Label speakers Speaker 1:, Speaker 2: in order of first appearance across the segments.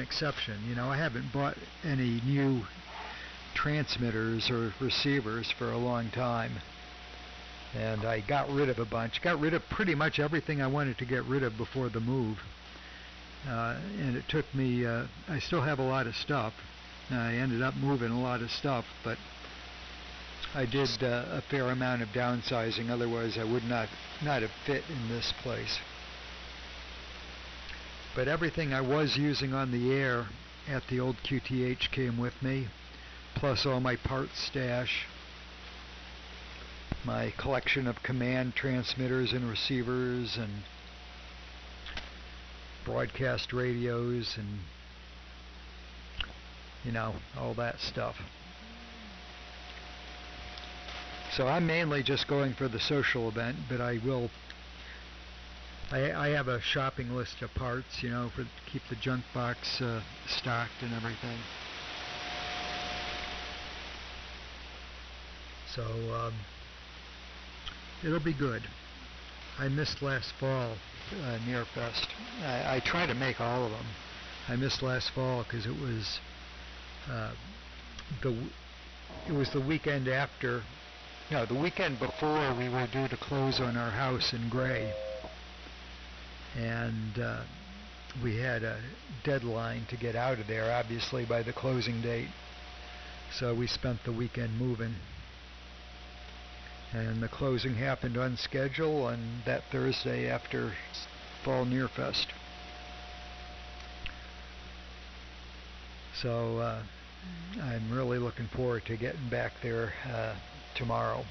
Speaker 1: exception. You know, I haven't bought any new transmitters or receivers for a long time. And I got rid of a bunch. Got rid of pretty much everything I wanted to get rid of before the move. And it took me, I still have a lot of stuff. I ended up moving a lot of stuff, but I did a fair amount of downsizing. Otherwise, I would not have fit in this place. But everything I was using on the air at the old QTH came with me, plus all my parts stash, my collection of command transmitters and receivers and broadcast radios and, you know, all that stuff. So I'm mainly just going for the social event, but I have a shopping list of parts, you know, for keep the junk box stocked and everything. So it'll be good. I missed last fall NEARfest. I try to make all of them. I missed last fall because it was the weekend after. No, the weekend before we were due to close on our house in Gray. And we had a deadline to get out of there, obviously, by the closing date. So we spent the weekend moving. And the closing happened on schedule on that Thursday after Fall NEARfest. So I'm really looking forward to getting back there tomorrow.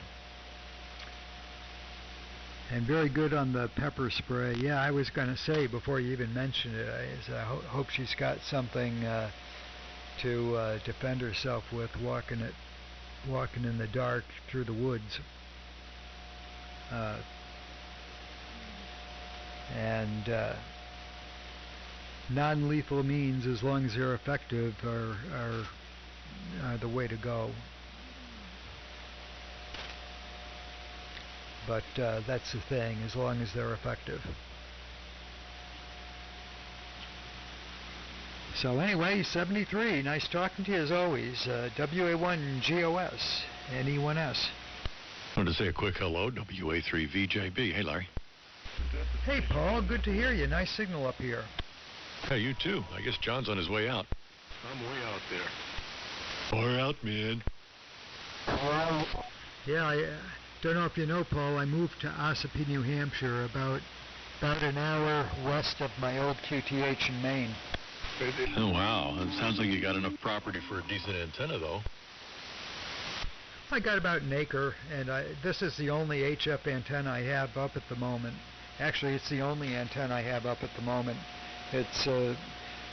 Speaker 1: And very good on the pepper spray. Yeah, I was going to say before you even mentioned it, I hope she's got something to defend herself with walking in the dark through the woods. And non-lethal means, as long as they're effective, are the way to go. But that's the thing, as long as they're effective. So anyway, 73, nice talking to you as always. WA1GOS, NE1S.
Speaker 2: I wanted to say a quick hello, WA3VJB. Hey, Larry.
Speaker 1: Hey, Paul, good to hear you. Nice signal up here.
Speaker 2: Hey, you too. I guess John's on his way out.
Speaker 3: I'm way out there.
Speaker 2: Far out, man.
Speaker 1: Yeah, I don't know if you know, Paul, I moved to Ossipee, New Hampshire, about an hour west of my old QTH in Maine.
Speaker 2: Oh, wow. It sounds like you got enough property for a decent antenna, though.
Speaker 1: I got about an acre, and this is the only HF antenna I have up at the moment. Actually, it's the only antenna I have up at the moment. It's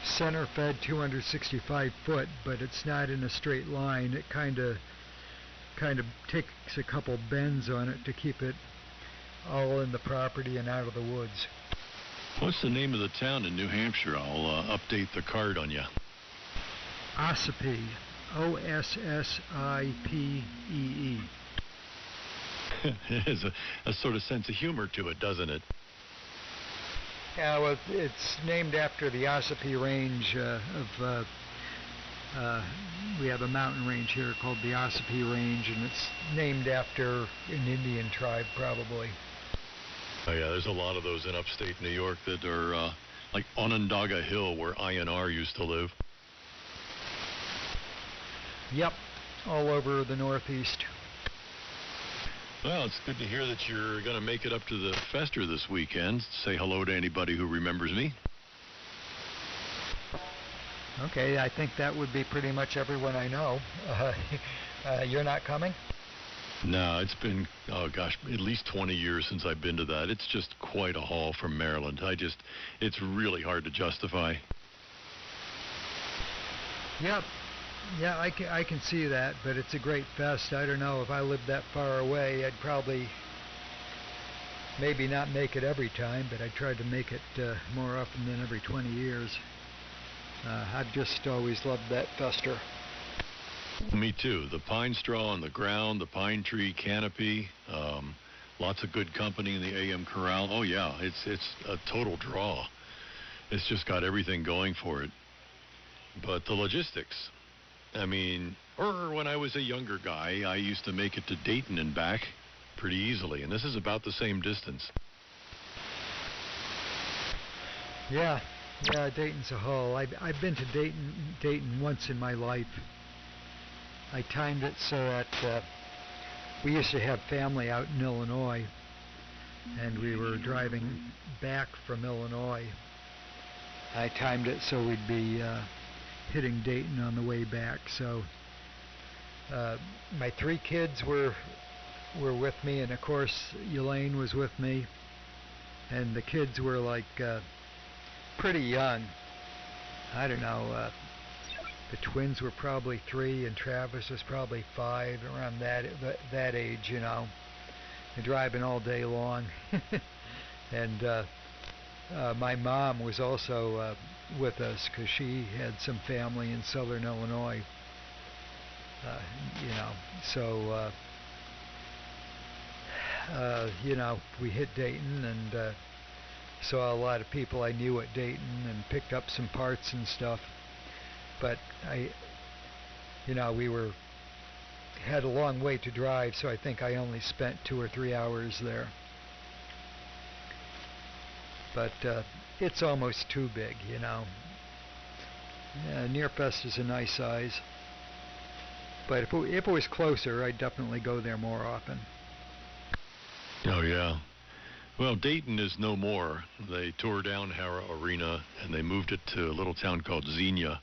Speaker 1: center-fed 265 foot, but it's not in a straight line. It kind of takes a couple bends on it to keep it all in the property and out of the woods.
Speaker 2: What's the name of the town in New Hampshire? I'll update the card on you.
Speaker 1: Ossipee. Ossipee.
Speaker 2: It has a sort of sense of humor to it, doesn't it?
Speaker 1: Yeah, well, it's named after the Ossipee range we have a mountain range here called the Ossipee Range, and it's named after an Indian tribe, probably.
Speaker 2: Oh, yeah, there's a lot of those in upstate New York that are like Onondaga Hill, where INR used to live.
Speaker 1: Yep, all over the Northeast.
Speaker 2: Well, it's good to hear that you're going to make it up to the Fester this weekend. Say hello to anybody who remembers me.
Speaker 1: Okay, I think that would be pretty much everyone I know. You're not coming?
Speaker 2: No, it's been, oh gosh, at least 20 years since I've been to that. It's just quite a haul from Maryland. It's really hard to justify.
Speaker 1: Yep. Yeah, I can see that, but it's a great fest. I don't know, if I lived that far away, I'd probably maybe not make it every time, but I'd try to make it more often than every 20 years. I've just always loved that fester.
Speaker 2: Me too. The pine straw on the ground, the pine tree canopy, lots of good company in the AM corral. Oh yeah, it's a total draw. It's just got everything going for it. But the logistics, I mean, or when I was a younger guy, I used to make it to Dayton and back pretty easily, and this is about the same distance.
Speaker 1: Yeah, Dayton's a haul. I've been to Dayton once in my life. I timed it so that we used to have family out in Illinois, and we were driving back from Illinois. I timed it so we'd be hitting Dayton on the way back. So my 3 kids were with me, and of course Elaine was with me, and the kids were like pretty young. I don't know. The twins were probably 3, and Travis was probably 5, around that age, you know. They're driving all day long, and my mom was also with us because she had some family in Southern Illinois. You know, so you know, we hit Dayton and saw a lot of people I knew at Dayton and picked up some parts and stuff. But you know, we had a long way to drive, so I think I only spent 2 or 3 hours there. But it's almost too big, you know. NEARfest is a nice size, but if it was closer, I'd definitely go there more often.
Speaker 2: Oh yeah. Well, Dayton is no more. They tore down Hara Arena and they moved it to a little town called Xenia.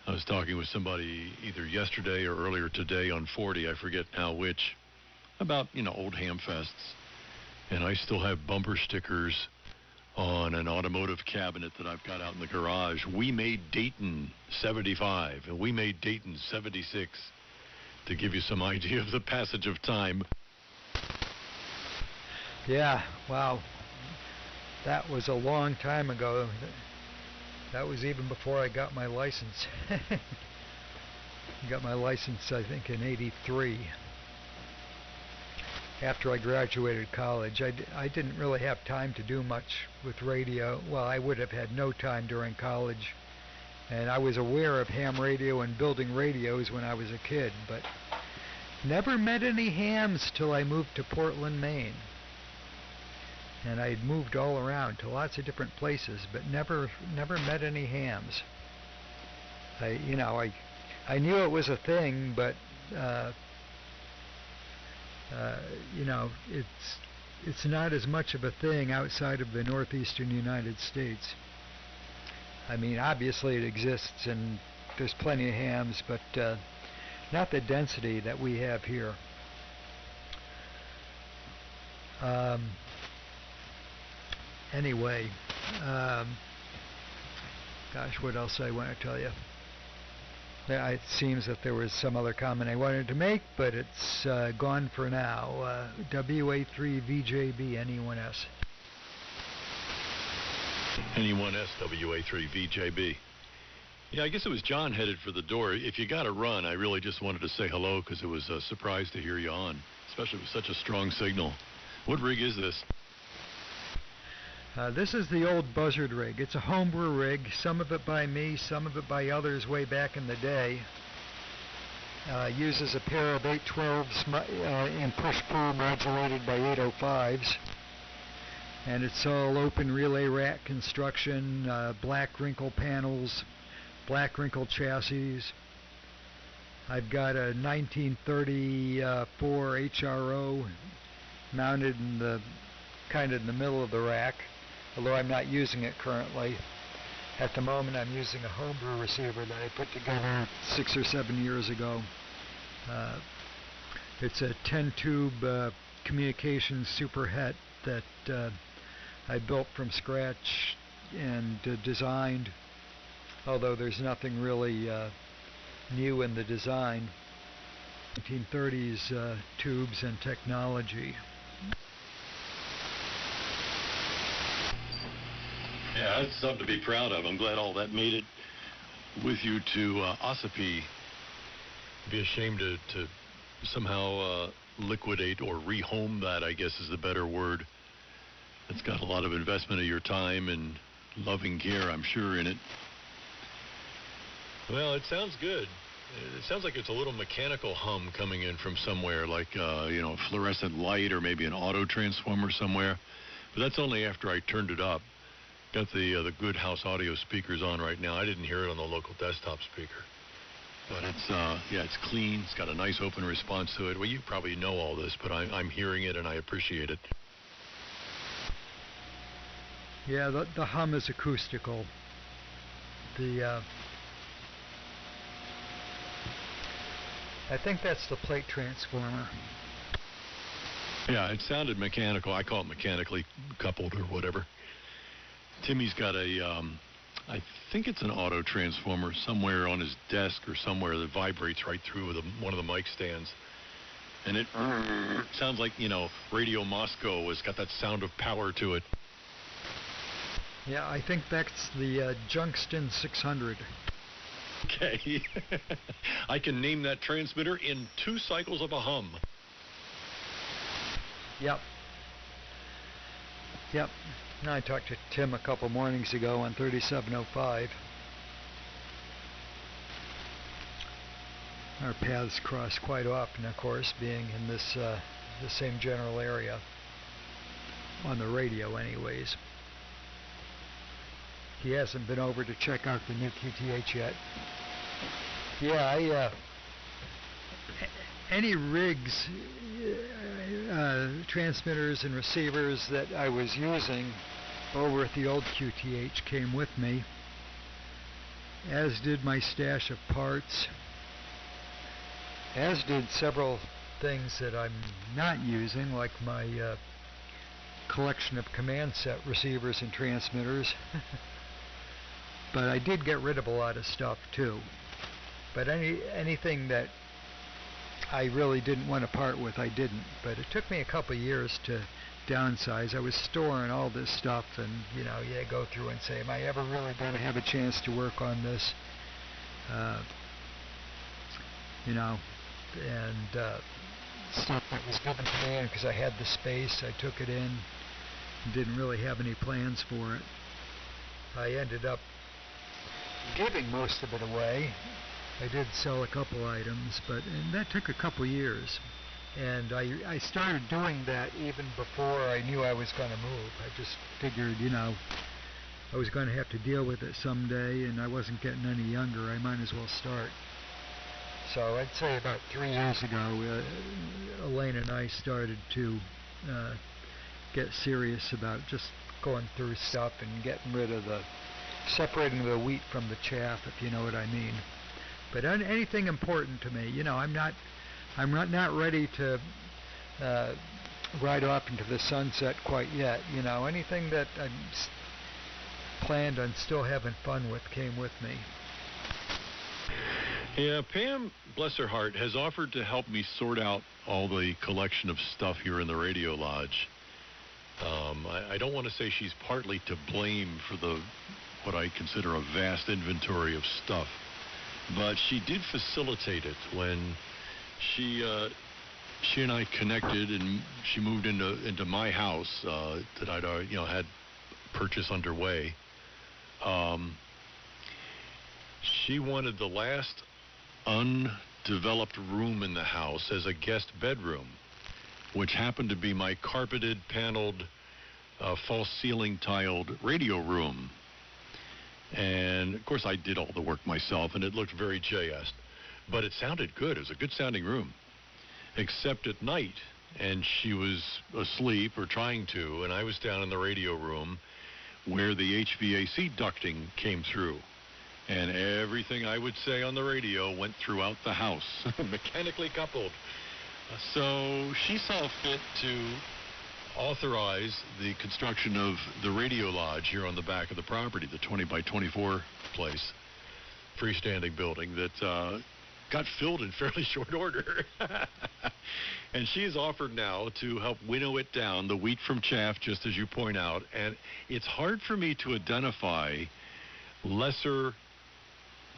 Speaker 2: I was talking with somebody either yesterday or earlier today on 40, I forget now which, about, you know, old hamfests. And I still have bumper stickers on an automotive cabinet that I've got out in the garage. We made Dayton 75, and we made Dayton 76, to give you some idea of the passage of time.
Speaker 1: Yeah, wow. That was a long time ago. That was even before I got my license. I got my license, I think, in '83. After I graduated college, I didn't really have time to do much with radio. Well, I would have had no time during college. And I was aware of ham radio and building radios when I was a kid, but never met any hams till I moved to Portland, Maine. And I had moved all around to lots of different places, but never met any hams. I knew it was a thing, but you know, it's not as much of a thing outside of the northeastern United States. I mean, obviously it exists, and there's plenty of hams, but not the density that we have here. Anyway, gosh, what else I want to tell you? It seems that there was some other comment I wanted to make, but it's gone for now. WA3VJB, NE1S.
Speaker 2: NE1S, WA3VJB. Yeah, I guess it was John headed for the door. If you got to run, I really just wanted to say hello because it was a surprise to hear you on, especially with such a strong signal. What rig is this?
Speaker 1: This is the old Buzzard rig. It's a homebrew rig, some of it by me, some of it by others way back in the day. Uses a pair of 812s and push-pull modulated by 805s. And it's all open relay rack construction, black wrinkle panels, black wrinkle chassis. I've got a 1934 HRO mounted in the kind of in the middle of the rack, although I'm not using it currently. At the moment, I'm using a homebrew receiver that I put together 6 or 7 years ago. It's a 10-tube communications super het that I built from scratch and designed, although there's nothing really new in the design. 1930s tubes and technology.
Speaker 2: Yeah, that's something to be proud of. I'm glad all that made it with you to Ossipee. Be ashamed to somehow liquidate or rehome that, I guess is the better word. It's got a lot of investment of your time and loving care, I'm sure, in it. Well, it sounds good. It sounds like it's a little mechanical hum coming in from somewhere, like, a fluorescent light or maybe an auto transformer somewhere. But that's only after I turned it up. Got the good house audio speakers on right now. I didn't hear it on the local desktop speaker. But it's clean. It's got a nice open response to it. Well, you probably know all this, but I'm hearing it and I appreciate it.
Speaker 1: Yeah, the hum is acoustical. I think that's the plate transformer.
Speaker 2: Yeah, it sounded mechanical. I call it mechanically coupled or whatever. Timmy's got I think it's an auto transformer somewhere on his desk or somewhere that vibrates right through with one of the mic stands. And it sounds like, Radio Moscow has got that sound of power to it.
Speaker 1: Yeah, I think that's the Junction 600.
Speaker 2: Okay. I can name that transmitter in 2 cycles of a hum.
Speaker 1: Yep. And I talked to Tim a couple mornings ago on 3705. Our paths cross quite often, of course, being in the same general area. On the radio, anyways. He hasn't been over to check out the new QTH yet. Yeah, any rigs, transmitters and receivers that I was using over at the old QTH came with me, as did my stash of parts, as did several things that I'm not using, like my collection of command set receivers and transmitters. But I did get rid of a lot of stuff too. But anything that I really didn't want to part with, I didn't. But it took me a couple of years to downsize. I was storing all this stuff, and you go through and say, am I ever really going to have a chance to work on this? And stuff that was given to me, and because I had the space, I took it in. Didn't really have any plans for it. I ended up giving most of it away. I did sell a couple items, and that took a couple years. And I started doing that even before I knew I was going to move. I just figured, I was going to have to deal with it someday, and I wasn't getting any younger. I might as well start. So I'd say about 3 years ago, Elaine and I started to get serious about just going through stuff and getting rid of separating the wheat from the chaff, if you know what I mean. But anything important to me, I'm not ready to ride off into the sunset quite yet. Anything that I planned on still having fun with came with me.
Speaker 2: Yeah, Pam, bless her heart, has offered to help me sort out all the collection of stuff here in the Radio Lodge. I don't want to say she's partly to blame for what I consider a vast inventory of stuff, but she did facilitate it when she and I connected, and she moved into my house that I'd had purchase underway. She wanted the last undeveloped room in the house as a guest bedroom, which happened to be my carpeted, paneled, false ceiling tiled radio room. And of course I did all the work myself, and it looked very JS, but it sounded good. It was a good sounding room, except at night, and she was asleep or trying to, and I was down in the radio room where the HVAC ducting came through, and everything I would say on the radio went throughout the house, mechanically coupled. So she saw fit to authorize the construction of the Radio Lodge here on the back of the property, the 20 by 24 place, freestanding building that got filled in fairly short order. And she has offered now to help winnow it down, the wheat from chaff, just as you point out. And it's hard for me to identify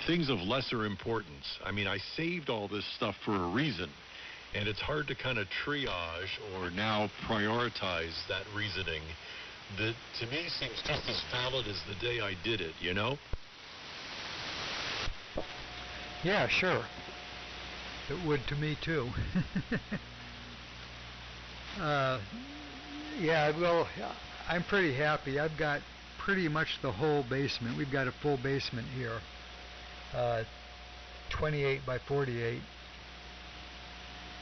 Speaker 2: things of lesser importance. I mean, I saved all this stuff for a reason. And it's hard to kind of triage or now prioritize that reasoning that to me seems just as valid as the day I did it,
Speaker 1: Yeah, sure. It would to me too. uh, yeah, well, I'm pretty happy. I've got pretty much the whole basement. We've got a full basement here, 28 by 48.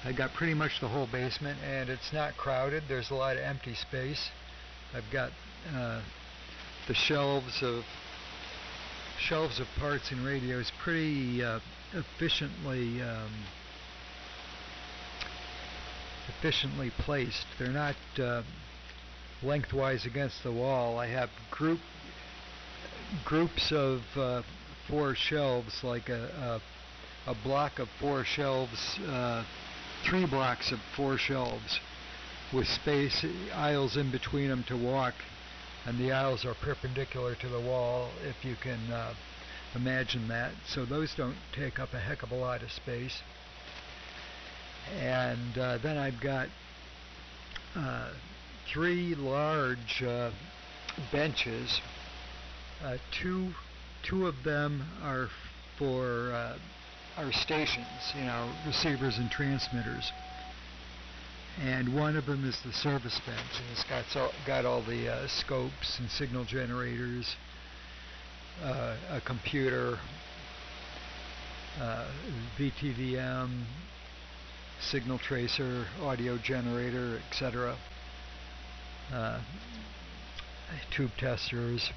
Speaker 1: I got pretty much the whole basement, and it's not crowded. There's a lot of empty space. I've got the shelves of parts and radios pretty efficiently placed. They're not lengthwise against the wall. I have groups of 4 shelves, like a block of 4 shelves, 3 blocks of 4 shelves with space, aisles in between them to walk, and the aisles are perpendicular to the wall, if you can imagine that. So those don't take up a heck of a lot of space. And then I've got 3 large benches. Two of them are for our stations, receivers and transmitters. And one of them is the service bench, and it's got all the scopes and signal generators, a computer, VTVM, signal tracer, audio generator, etc., tube testers,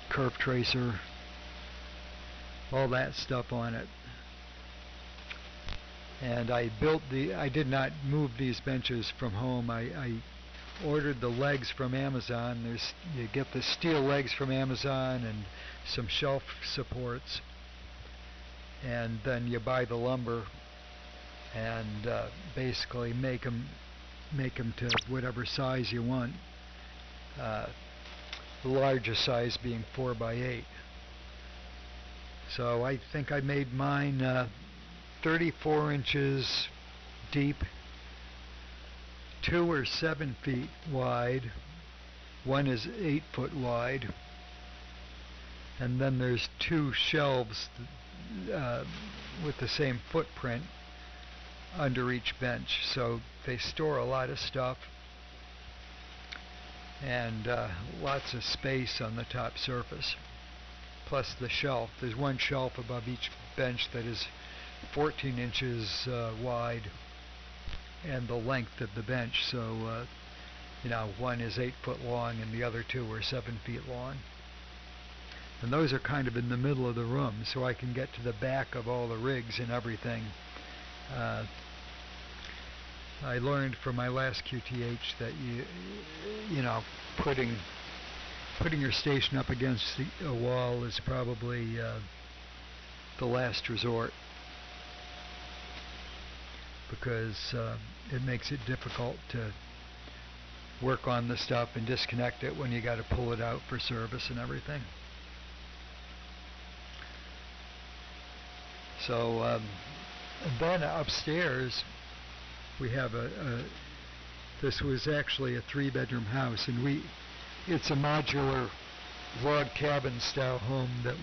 Speaker 1: curve tracer, all that stuff on it. And I did not move these benches from home. I ordered the legs from Amazon. You get the steel legs from Amazon and some shelf supports, and then you buy the lumber and basically make them to whatever size you want. The largest size being 4 by 8. So I think I made mine 34 inches deep, 2 or 7 feet wide, one is 8 foot wide, and then there's 2 shelves with the same footprint under each bench, so they store a lot of stuff and lots of space on the top surface, plus the shelf. There's one shelf above each bench that is 14 inches wide and the length of the bench, so one is 8 foot long and the other 2 are 7 feet long. And those are kind of in the middle of the room, so I can get to the back of all the rigs and everything. I learned from my last QTH that putting your station up against a wall is probably the last resort, because it makes it difficult to work on the stuff and disconnect it when you got to pull it out for service and everything. So then upstairs we have this was actually a 3-bedroom house, and it's a modular log cabin style home that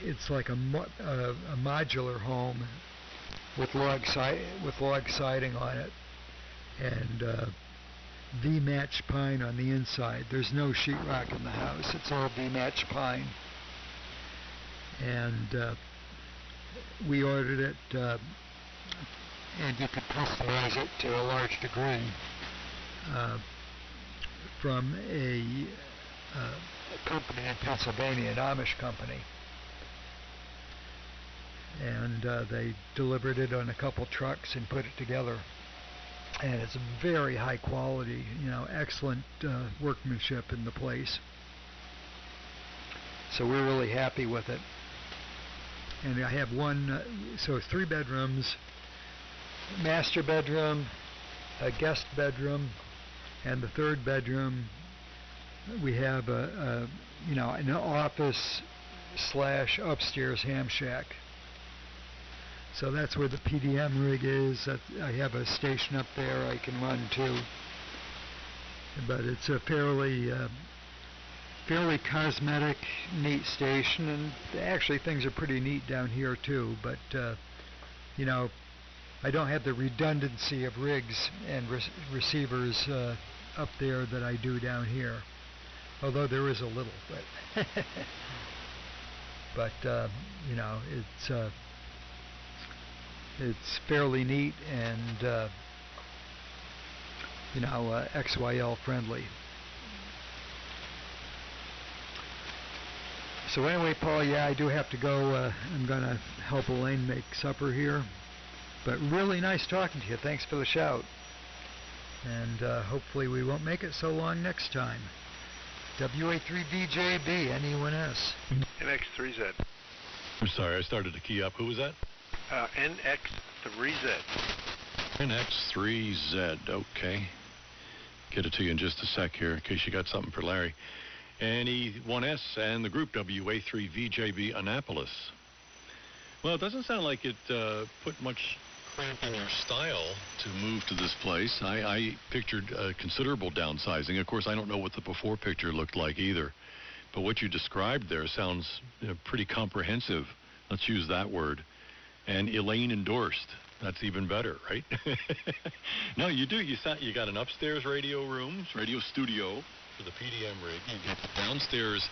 Speaker 1: it's like a modular home with log siding on it, and V-match pine on the inside. There's no sheetrock in the house. It's all V-match pine. And we ordered it, and you could customize it to a large degree from a company in Pennsylvania, an Amish company. And they delivered it on a couple trucks and put it together. And it's very high quality, excellent workmanship in the place. So we're really happy with it. And I have so 3 bedrooms, master bedroom, a guest bedroom, and the 3rd bedroom we have an office / upstairs ham shack. So that's where the PDM rig is. I have a station up there I can run to, but it's a fairly fairly cosmetic, neat station, and actually things are pretty neat down here too, but you know, I don't have the redundancy of rigs and receivers up there that I do down here, although there is a little, but but you know, it's fairly neat and you know, XYL friendly. So anyway, Paul, yeah, I do have to go. I'm going to help Elaine make supper here. But really nice talking to you. Thanks for the shout. And hopefully we won't make it so long next time. WA3VJB, NE1S.
Speaker 3: NX3Z.
Speaker 2: I'm sorry, I started to key up. Who was that?
Speaker 3: NX3Z.
Speaker 2: NX3Z, okay. Get it to you in just a sec here in case you got something for Larry. NE1S and the group WA3VJB Annapolis. Well, it doesn't sound like it put much cramp in your style to move to this place. I pictured considerable downsizing. Of course, I don't know what the before picture looked like either. But what you described there sounds pretty comprehensive. Let's use that word. And Elaine endorsed. That's even better, right? No, you do. You got an upstairs radio room, radio studio for the PDM rig. You got the downstairs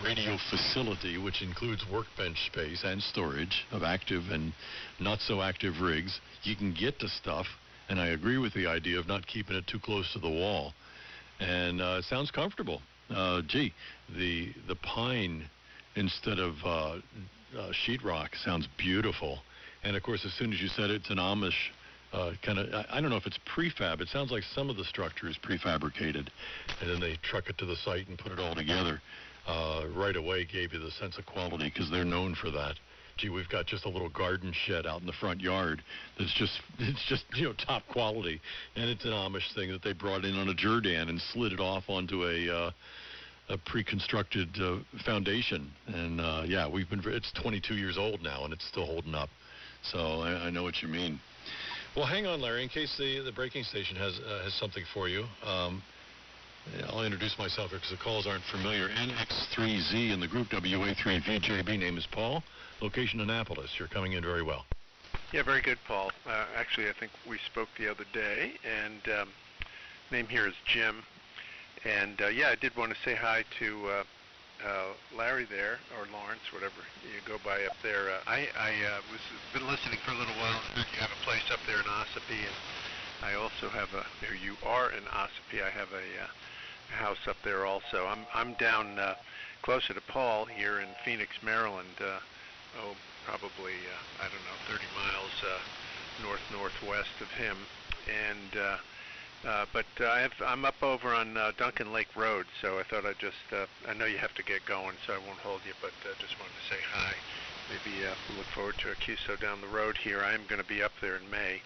Speaker 2: radio facility, which includes workbench space and storage of active and not so active rigs. You can get to stuff, and I agree with the idea of not keeping it too close to the wall. And it sounds comfortable. Gee, the pine instead of sheetrock sounds beautiful. And of course, as soon as you said it's an Amish kind of, I don't know if it's prefab. It sounds like some of the structure is prefabricated, and then they truck it to the site and put it all together. Right away gave you the sense of quality because they're known for that. Gee, we've got just a little garden shed out in the front yard that's just you know, top quality, and it's an Amish thing that they brought in on a Jordan and slid it off onto a pre-constructed foundation. And yeah, it's 22 years old now and it's still holding up. So I know what you mean. Well, hang on, Larry, in case the braking station has something for you. I'll introduce myself here because the calls aren't familiar. NX3Z in the group WA3VJB. Name is Paul. Location Annapolis. You're coming in very well.
Speaker 3: Yeah, very good, Paul. Actually, I think we spoke the other day, and name here is Jim. And yeah, I did want to say hi to Larry there, or Lawrence, whatever you go by up there. I was been listening for a little while, and heard you have a place up there in Ossipee, and I also have here you are in Ossipee. I have a house up there also. I'm down closer to Paul here in Phoenix, Maryland. Probably I don't know, 30 miles northwest of him, and but I'm up over on Duncan Lake Road, so I thought I'd just, I know you have to get going, so I won't hold you, but just wanted to say hi. Maybe look forward to a QSO down the road here. I am going to be up there in May.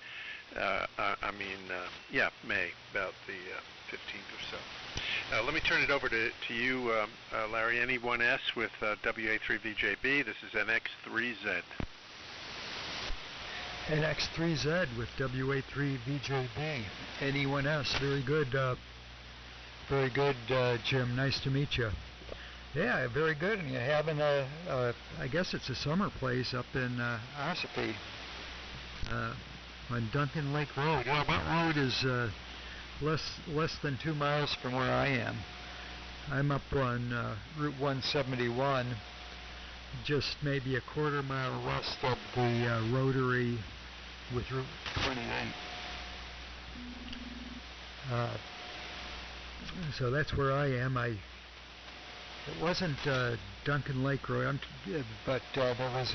Speaker 3: Yeah, May, about the 15th or so. Let me turn it over to you, Larry, NE1S with WA3VJB. This is NX3Z.
Speaker 1: NX3Z with WA3VJB. NE1S. Very good, Jim. Nice to meet you. Yeah, very good. And you're having I guess it's a summer place up in Ossipee on Duncan Lake Road. Well, that road is less than 2 miles from where I am. I'm up on Route 171, just maybe a quarter mile west of the rotary with Route 28. So that's where I am. It wasn't Duncan Lake Road, but there was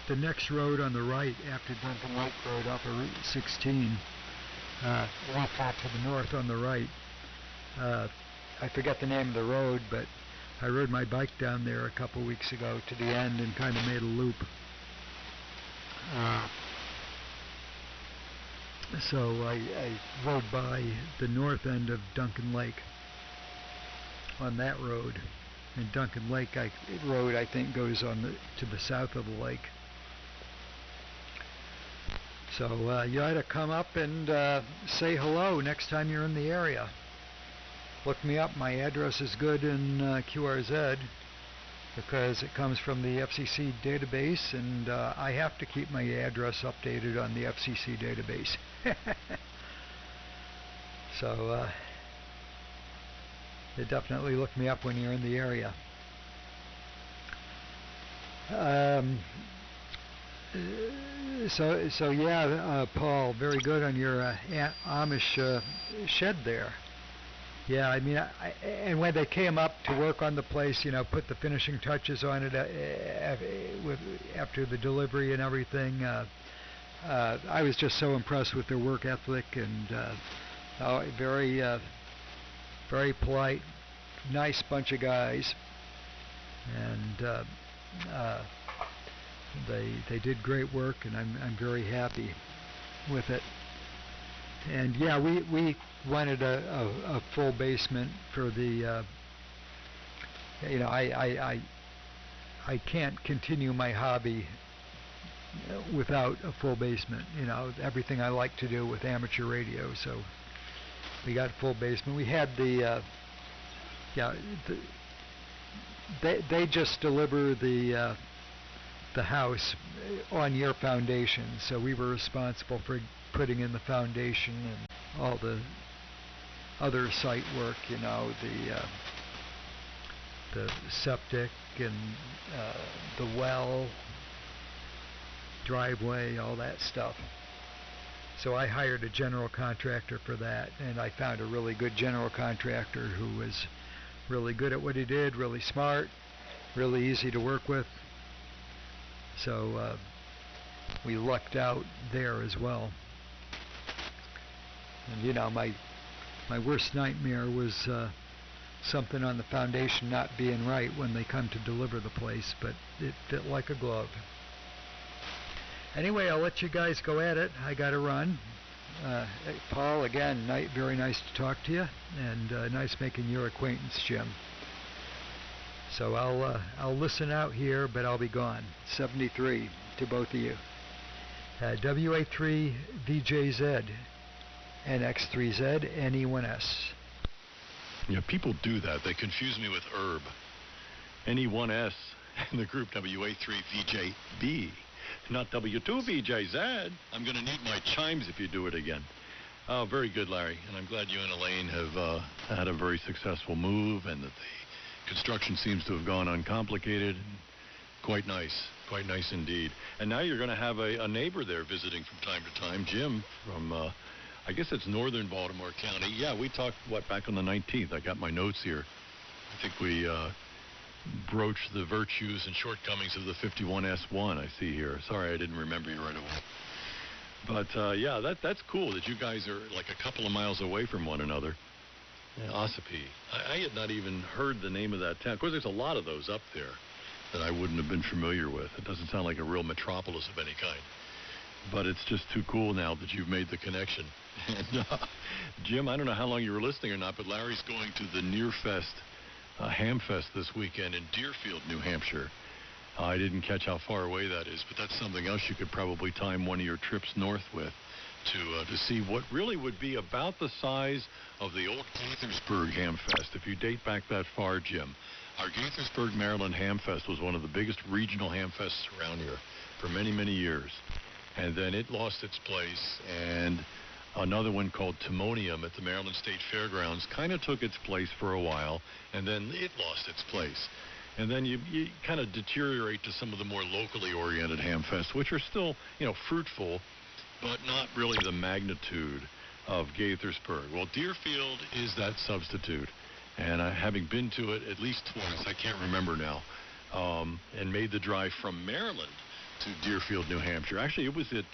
Speaker 1: the next road on the right after Duncan Lake Road off of Route 16, right out to the north on the right. I forget the name of the road, but I rode my bike down there a couple weeks ago to the end and kind of made a loop. So I rode by the north end of Duncan Lake on that road. And Duncan Lake Road, I think, goes to the south of the lake. So you ought to come up and say hello next time you're in the area. look me up. My address is good in QRZ because it comes from the FCC database, and I have to keep my address updated on the FCC database. So you definitely look me up when you're in the area. So yeah, Paul, very good on your Amish shed there. Yeah, I mean, and when they came up to work on the place, put the finishing touches on it after the delivery and everything, I was just so impressed with their work ethic and very, very polite, nice bunch of guys, and they did great work, and I'm very happy with it. And yeah, we wanted a full basement for the. I can't continue my hobby without a full basement. Everything I like to do with amateur radio, so we got a full basement. We had they just deliver the house on your foundation, so we were responsible for putting in the foundation and all the other site work, the septic and the well, driveway, all that stuff. So I hired a general contractor for that, and I found a really good general contractor who was really good at what he did, really smart, really easy to work with. So we lucked out there as well. And my worst nightmare was something on the foundation not being right when they come to deliver the place, but it fit like a glove. Anyway, I'll let you guys go at it. I got to run. Paul, again, very nice to talk to you, and nice making your acquaintance, Jim. So I'll listen out here, but I'll be gone. 73 to both of you. WA3VJZ, NX3Z, NE1S.
Speaker 2: Yeah, people do that. They confuse me with Herb. NE1S in the group WA3VJB, not W2VJZ. I'm going to need my chimes if you do it again. Oh, very good, Larry. And I'm glad you and Elaine have had a very successful move, and that the construction seems to have gone uncomplicated. Quite nice indeed. And now you're going to have a neighbor there visiting from time to time, Jim, from I guess it's northern Baltimore County. Yeah, we talked, back on the 19th. I got my notes here. I think we broached the virtues and shortcomings of the 51S1, I see here. Sorry, I didn't remember you right away. But, yeah, that's cool that you guys are like a couple of miles away from one another. Yeah, Ossipee. I had not even heard the name of that town. Of course, there's a lot of those up there that I wouldn't have been familiar with. It doesn't sound like a real metropolis of any kind. But it's just too cool now that you've made the connection. And, Jim, I don't know how long you were listening or not, but Larry's going to the NEARfest, hamfest this weekend in Deerfield, New Hampshire. I didn't catch how far away that is, but that's something else you could probably time one of your trips north with to see what really would be about the size of the old Gaithersburg Hamfest. If you date back that far, Jim, our Gaithersburg, Maryland Hamfest was one of the biggest regional hamfests around here for many, many years. And then it lost its place, and another one called Timonium at the Maryland State Fairgrounds kind of took its place for a while, and then it lost its place. And then you kind of deteriorate to some of the more locally oriented hamfests, which are still, fruitful, but not really the magnitude of Gaithersburg. Well, Deerfield is that substitute, and having been to it at least twice, I can't remember now, and made the drive from Maryland to Deerfield, New Hampshire. Actually, it was at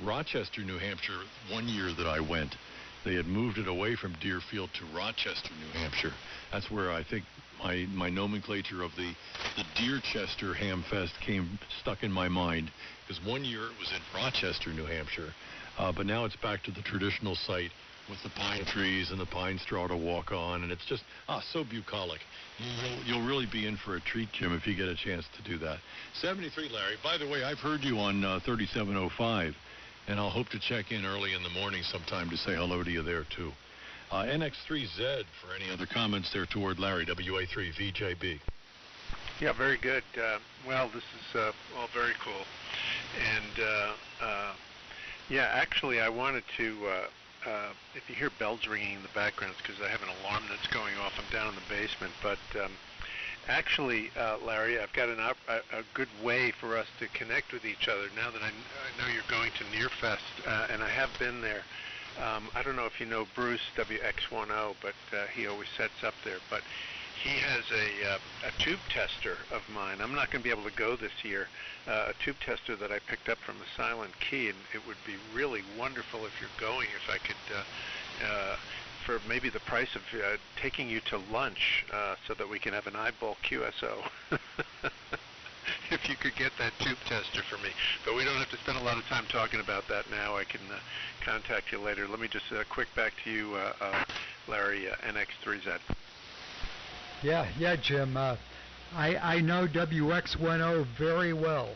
Speaker 2: Rochester, New Hampshire one year that I went. They had moved it away from Deerfield to Rochester, New Hampshire. That's where I think my nomenclature of the Deerchester Hamfest stuck in my mind, because one year it was in Rochester, New Hampshire, but now it's back to the traditional site with the pine trees and the pine straw to walk on, and it's just so bucolic. You'll really be in for a treat, Jim, if you get a chance to do that. 73, Larry. By the way, I've heard you on 3705, and I'll hope to check in early in the morning sometime to say hello to you there, too. NX3Z for any other comments there toward Larry, WA3VJB.
Speaker 3: Yeah, very good. Well, this is all very cool. And yeah, actually, I wanted to, if you hear bells ringing in the background, it's because I have an alarm that's going off. I'm down in the basement. But actually, Larry, I've got a good way for us to connect with each other now that I know you're going to NEARfest, and I have been there. I don't know if you know Bruce, WX10, but he always sets up there. But he has a tube tester of mine. I'm not going to be able to go this year. A tube tester that I picked up from the Silent Key, and it would be really wonderful if you're going, if I could, for maybe the price of taking you to lunch, so that we can have an eyeball QSO. If you could get that tube tester for me. But we don't have to spend a lot of time talking about that now. I can contact you later. Let me just quick back to you, Larry, NX3Z.
Speaker 1: Yeah, Jim. I know WX10 very well,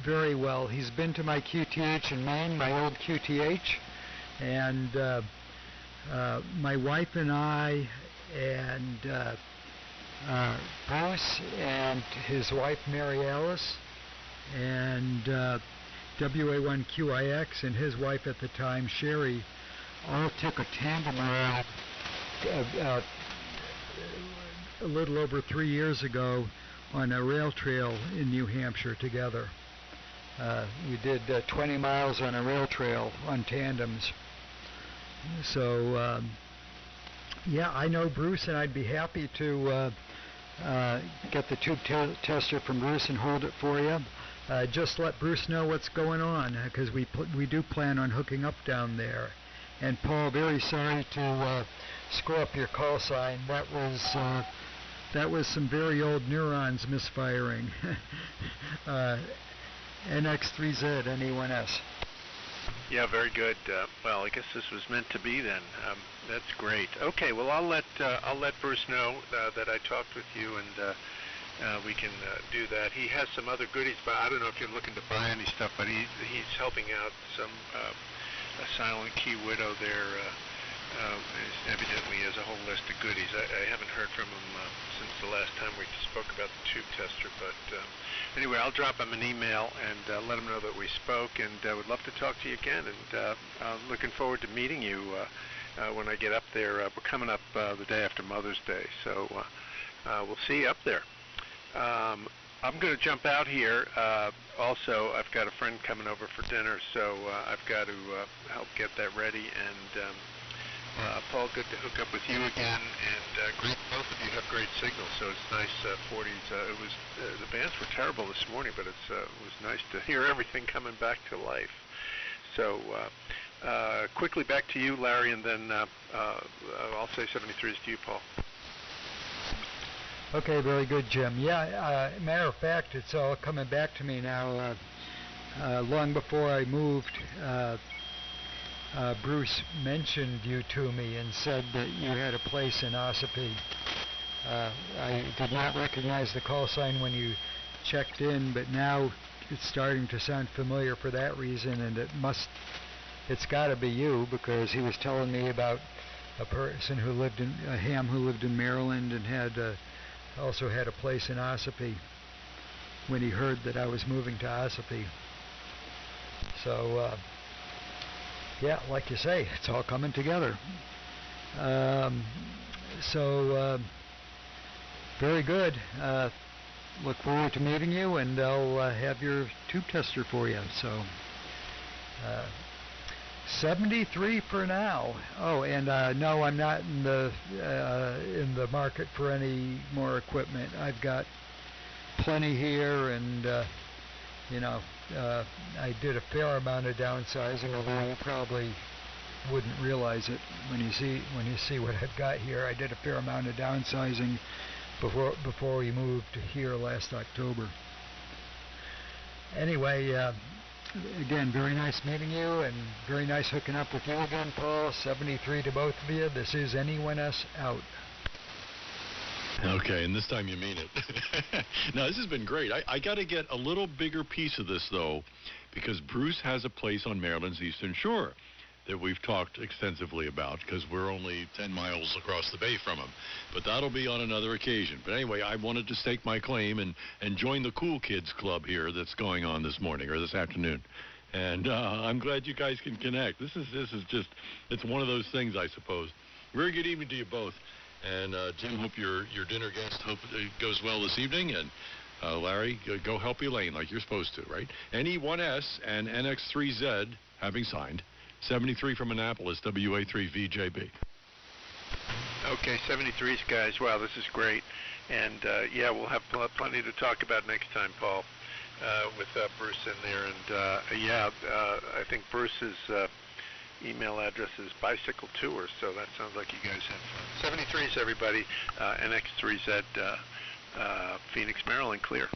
Speaker 1: very well. He's been to my QTH in Maine, my old QTH, and my wife and I and Bruce and his wife Mary Alice and WA1QIX and his wife at the time, Sherry, all took a tandem around a little over 3 years ago on a rail trail in New Hampshire together. We did 20 miles on a rail trail on tandems. So, yeah, I know Bruce, and I'd be happy to get the tube tester from Bruce and hold it for you. Just let Bruce know what's going on, because we do plan on hooking up down there. And Paul, very sorry to screw up your call sign. That was some very old neurons misfiring. NX3Z, NE1S.
Speaker 3: Yeah, very good. Well, I guess this was meant to be then. That's great. Okay, well, I'll let Bruce know that I talked with you, and we can do that. He has some other goodies, but I don't know if you're looking to buy any stuff. But he's helping out some a Silent Key widow there. Evidently, has a whole list of goodies. I haven't heard from him since the last time we spoke about the tube tester. But anyway, I'll drop him an email and let him know that we spoke, and would love to talk to you again. And I'm looking forward to meeting you when I get up there. We're coming up the day after Mother's Day, so we'll see you up there. I'm going to jump out here. Also, I've got a friend coming over for dinner, so I've got to help get that ready. And Paul, good to hook up with you again. And great, both of you have great signals, so it's nice. 40s. It was the bands were terrible this morning, but it was nice to hear everything coming back to life. So quickly back to you, Larry, and then I'll say 73 is to you, Paul.
Speaker 1: Okay, very good, Jim. Yeah, matter of fact, it's all coming back to me now. Long before I moved, Bruce mentioned you to me and said that you had a place in Ossipee. I did not recognize the call sign when you checked in, but now it's starting to sound familiar for that reason, and it's got to be you, because he was telling me about a person who lived in a ham who lived in Maryland and also had a place in Ossipee when he heard that I was moving to Ossipee. So, yeah, like you say, it's all coming together. Very good. Look forward to meeting you, and I'll have your tube tester for you. So, 73 for now. Oh, and no, I'm not in the market for any more equipment. I've got plenty here, and I did a fair amount of downsizing, although you probably wouldn't realize it when you see what I've got here. I did a fair amount of downsizing before we moved here last October. Anyway, again, very nice meeting you, and very nice hooking up with you again, Paul. 73 to both of you. This is NE1S out.
Speaker 2: Okay, and this time you mean it. No, this has been great. I got to get a little bigger piece of this, though, because Bruce has a place on Maryland's Eastern Shore. that we've talked extensively about, because we're only 10 miles across the bay from them. But that'll be on another occasion. But anyway, I wanted to stake my claim and join the cool kids club here that's going on this morning or this afternoon. And I'm glad you guys can connect. This is just, it's one of those things, I suppose. Very good evening to you both. And Jim, hope your dinner guest, hope it goes well this evening. And Larry, go help Elaine like you're supposed to, right? NE1S and NX3Z having signed. 73 from Annapolis, WA3VJB.
Speaker 3: Okay, 73s, guys. Wow, this is great. And, yeah, we'll have plenty to talk about next time, Paul, with Bruce in there. And, yeah, I think Bruce's email address is bicycle tour, so that sounds like you guys have fun. 73s, everybody. NX3Z, Phoenix, Maryland, clear.